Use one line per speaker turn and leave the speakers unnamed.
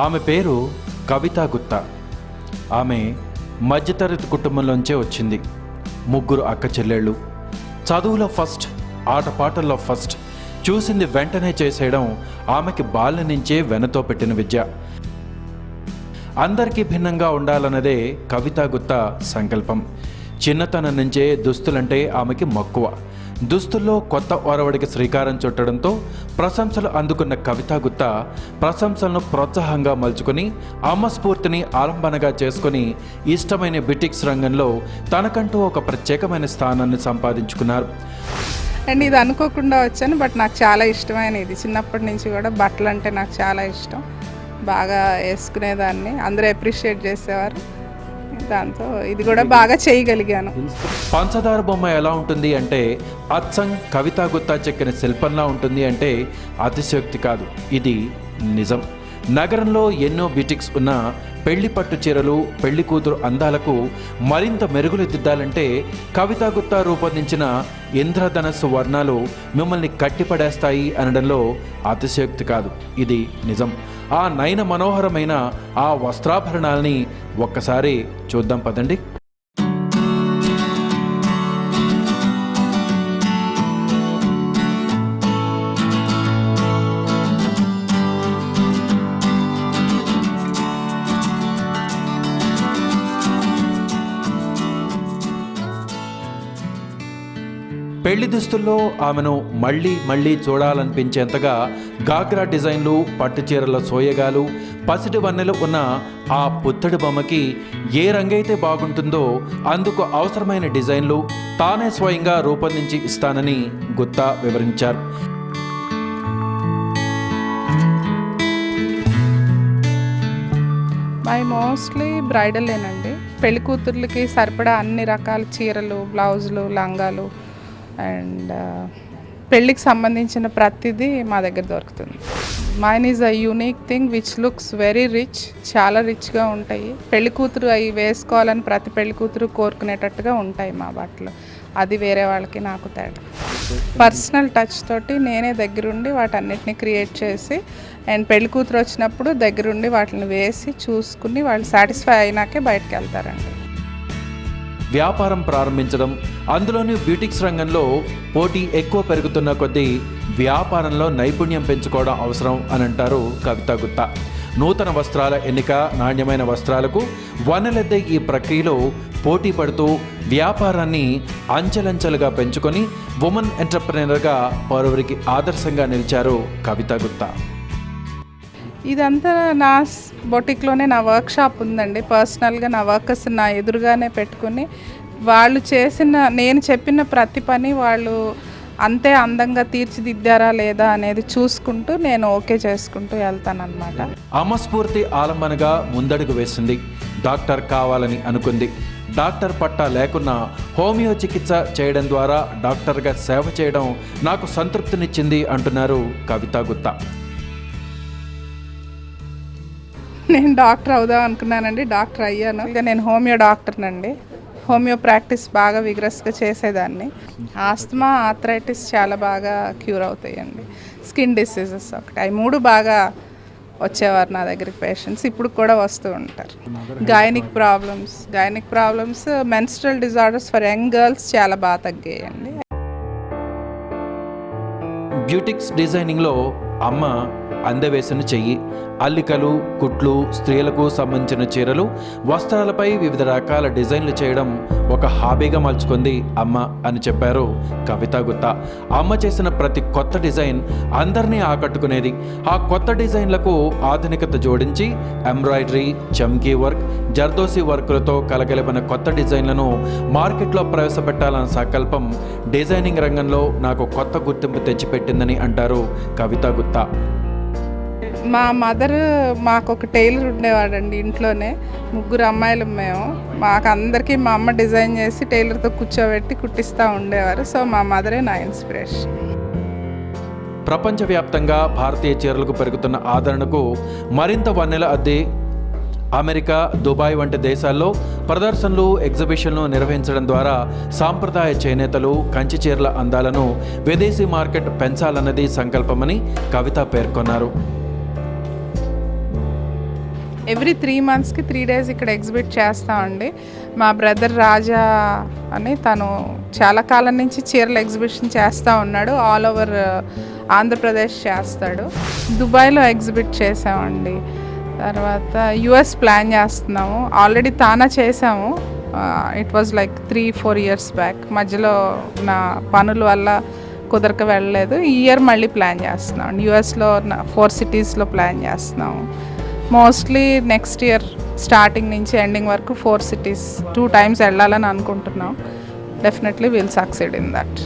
ఆమె పేరు కవితా గుత్తా. ఆమె మధ్యతరగతి కుటుంబంలోంచే వచ్చింది. 3 అక్క చెల్లెళ్ళు. చదువులో ఫస్ట్, ఆటపాటల్లో ఫస్ట్. చూసింది వెంటనే చేసేయడం ఆమెకి బాల్యం నుంచే వెనతో పెట్టిన విద్య. అందరికీ భిన్నంగా ఉండాలన్నదే కవితా గుత్తా సంకల్పం. చిన్నతనం నుంచే దుస్తులంటే ఆమెకి మక్కువ. దుస్తుల్లో కొత్త ఒరవడికి శ్రీకారం చుట్టడంతో ప్రశంసలు అందుకున్న కవితా గుత్తా ప్రశంసలను ప్రోత్సాహంగా మలుచుకొని అమ్మ స్ఫూర్తిని ఆలంబనగా చేసుకుని ఇష్టమైన బ్యూటిక్స్ రంగంలో తనకంటూ ఒక ప్రత్యేకమైన స్థానాన్ని సంపాదించుకున్నారు.
అండ్ ఇది అనుకోకుండా వచ్చాను, బట్ నాకు చాలా ఇష్టమైన ఇది. చిన్నప్పటి నుంచి కూడా బట్టలు అంటే నాకు చాలా ఇష్టం. బాగా వేసుకునేదాన్ని, అందరూ అప్రిషియేట్ చేసేవారు. దాంతో ఇది కూడా బాగా చేయగలిగాను.
పంచదార బొమ్మ ఎలా ఉంటుంది అంటే అచ్చం కవితా గుత్తా చెక్కిన శిల్పంలా ఉంటుంది అంటే అతిశయోక్తి కాదు, ఇది నిజం. నగరంలో ఎన్నో బ్యూటిక్స్ ఉన్న పెళ్లి పట్టు చీరలు, పెళ్లి కూతురు అందాలకు మరింత మెరుగులు దిద్దాలంటే కవితా గుత్తా రూపొందించిన ఇంద్రధనస్సు వర్ణాలు మిమ్మల్ని కట్టిపడేస్తాయి అనడంలో అతిశయోక్తి కాదు, ఇది నిజం. ఆ నయన మనోహరమైన ఆ వస్త్రాభరణాలని ఒక్కసారి చూద్దాం పదండి. పెళ్లి దుస్తుల్లో ఆమెను మళ్ళీ మళ్ళీ చూడాలనిపించేంతగా గాగ్రా డిజైన్లు, పట్టుచీరల సోయగాలు, పసిటి వన్నెలు ఉన్న ఆ పుత్తడి బొమ్మకి ఏ రంగైతే బాగుంటుందో అందుకు అవసరమైన డిజైన్లు తానే స్వయంగా రూపొందించి ఇస్తానని గుత్తా వివరించారు.
మై మోస్ట్లీ బ్రైడలేనండి. పెళ్లి కూతుర్లకి సరిపడా అన్ని రకాల చీరలు, బ్లౌజులు, లంగాలు అండ్ పెళ్ళికి సంబంధించిన ప్రతిదీ మా దగ్గర దొరుకుతుంది. Mine is a unique thing which looks very rich. చాలా రిచ్గా ఉంటాయి. పెళ్లి కూతురు అవి వేసుకోవాలని ప్రతి పెళ్లి కూతురు కోరుకునేటట్టుగా ఉంటాయి మా బట్టలు. అది వేరే వాళ్ళకి నాకు తేడా. పర్సనల్ టచ్ తోటి నేనే దగ్గరుండి వాటన్నిటిని క్రియేట్ చేసి అండ్ పెళ్లి కూతురు వచ్చినప్పుడు దగ్గరుండి వాటిని వేసి చూసుకుని వాళ్ళు సాటిస్ఫై అయినాకే బయటకు వెళ్తారండి.
వ్యాపారం ప్రారంభించడం, అందులోని బ్యూటిక్స్ రంగంలో పోటీ ఎక్కువ పెరుగుతున్న కొద్దీ వ్యాపారంలో నైపుణ్యం పెంచుకోవడం అవసరం అని అంటారు కవితా గుత్తా. నూతన వస్త్రాల ఎన్నిక, నాణ్యమైన వస్త్రాలకు వనలెద్దే ఈ ప్రక్రియలో పోటీ పడుతూ వ్యాపారాన్ని అంచెలంచెలుగా పెంచుకొని ఉమెన్ ఎంటర్ప్రెనర్గా పలువురికి ఆదర్శంగా నిలిచారు కవితా గుత్తా.
ఇదంతా నా బొటిక్లోనే నా వర్క్షాప్ ఉందండి. పర్సనల్గా నా వర్కర్స్ నా ఎదురుగానే పెట్టుకుని వాళ్ళు చేసిన, నేను చెప్పిన ప్రతి పని వాళ్ళు అంతే అందంగా తీర్చిదిద్దారా లేదా అనేది చూసుకుంటూ నేను ఓకే చేసుకుంటూ వెళ్తానన్నమాట.
అమ్మ స్ఫూర్తి ఆలంబనగా ముందడుగు వేసింది. డాక్టర్ కావాలని అనుకుంది. డాక్టర్ పట్టా లేకున్నా హోమియో చికిత్స చేయడం ద్వారా డాక్టర్గా సేవ చేయడం నాకు సంతృప్తినిచ్చింది అంటున్నారు కవితా గుత్తా.
నేను డాక్టర్ అవుదాం అనుకున్నానండి, డాక్టర్ అయ్యాను. ఇక నేను హోమియో డాక్టర్నండి. హోమియో ప్రాక్టీస్ బాగా విగ్రస్గా చేసేదాన్ని. ఆస్తమా, ఆర్థరైటిస్ చాలా బాగా క్యూర్ అవుతాయండి. స్కిన్ డిసీజెస్ ఒకటి, అవి 3 బాగా వచ్చేవారు నా దగ్గరికి పేషెంట్స్. ఇప్పుడు కూడా వస్తూ ఉంటారు. Gynaec problems, menstrual disorders for young girls చాలా బాగా తగ్గాయండి.
బ్యూటిక్స్ డిజైనింగ్లో అమ్మ అందవేసిన చెయ్యి. అల్లికలు, కుట్లు, స్త్రీలకు సంబంధించిన చీరలు, వస్త్రాలపై వివిధ రకాల డిజైన్లు చేయడం ఒక హాబీగా మలుచుకుంది అమ్మ అని చెప్పారు కవితా గుత్తా. అమ్మ చేసిన ప్రతి కొత్త డిజైన్ అందరినీ ఆకట్టుకునేది. ఆ కొత్త డిజైన్లకు ఆధునికత జోడించి ఎంబ్రాయిడరీ, చమ్కీ వర్క్, జర్దోసి వర్కులతో కలగలిపిన కొత్త డిజైన్లను మార్కెట్లో ప్రవేశపెట్టాలన్న సంకల్పం డిజైనింగ్ రంగంలో నాకు కొత్త గుర్తింపు తెచ్చిపెట్టిందని అంటారు కవితా గుత్తా.
మా మదర్ మాకు ఒక టైలర్ ఉండేవాడండి ఇంట్లోనే. 3 అమ్మాయిలు మేము. మాకు అందరికీ మా అమ్మ డిజైన్ చేసి టైలర్తో కూర్చోబెట్టి కుట్టిస్తూ ఉండేవారు. సో మా మదరే నా ఇన్స్పిరేషన్.
ప్రపంచవ్యాప్తంగా భారతీయ చీరలకు పెరుగుతున్న ఆదరణకు మరింత వన్నెల అద్దె అమెరికా, దుబాయ్ వంటి దేశాల్లో ప్రదర్శనలు, ఎగ్జిబిషన్లు నిర్వహించడం ద్వారా సాంప్రదాయ చేనేతలు, కంచి చీరల అందాలను విదేశీ మార్కెట్ పెంచాలన్నది సంకల్పమని కవిత పేర్కొన్నారు.
ఎవ్రీ 3 మంత్స్కి 3 డేస్ ఇక్కడ ఎగ్జిబిట్ చేస్తామండి. మా బ్రదర్ రాజా అని తను చాలా కాలం నుంచి చీరల ఎగ్జిబిషన్ చేస్తూ ఉన్నాడు. ఆల్ ఓవర్ ఆంధ్రప్రదేశ్ చేస్తాడు. దుబాయ్లో ఎగ్జిబిట్ చేసామండి. తర్వాత యుఎస్ ప్లాన్ చేస్తున్నాము. ఆల్రెడీ తానా చేసాము. It was like 3-4 years back. మధ్యలో నా పనుల వల్ల కుదరక వెళ్ళలేదు. ఈ ఇయర్ మళ్ళీ ప్లాన్ చేస్తున్నాం. యుఎస్లో 4 cities ప్లాన్ చేస్తున్నాము. మోస్ట్లీ నెక్స్ట్ ఇయర్ స్టార్టింగ్ నుంచి ఎండింగ్ వరకు 4 cities 2 times వెళ్ళాలని అనుకుంటున్నాం. Definitely will succeed in that.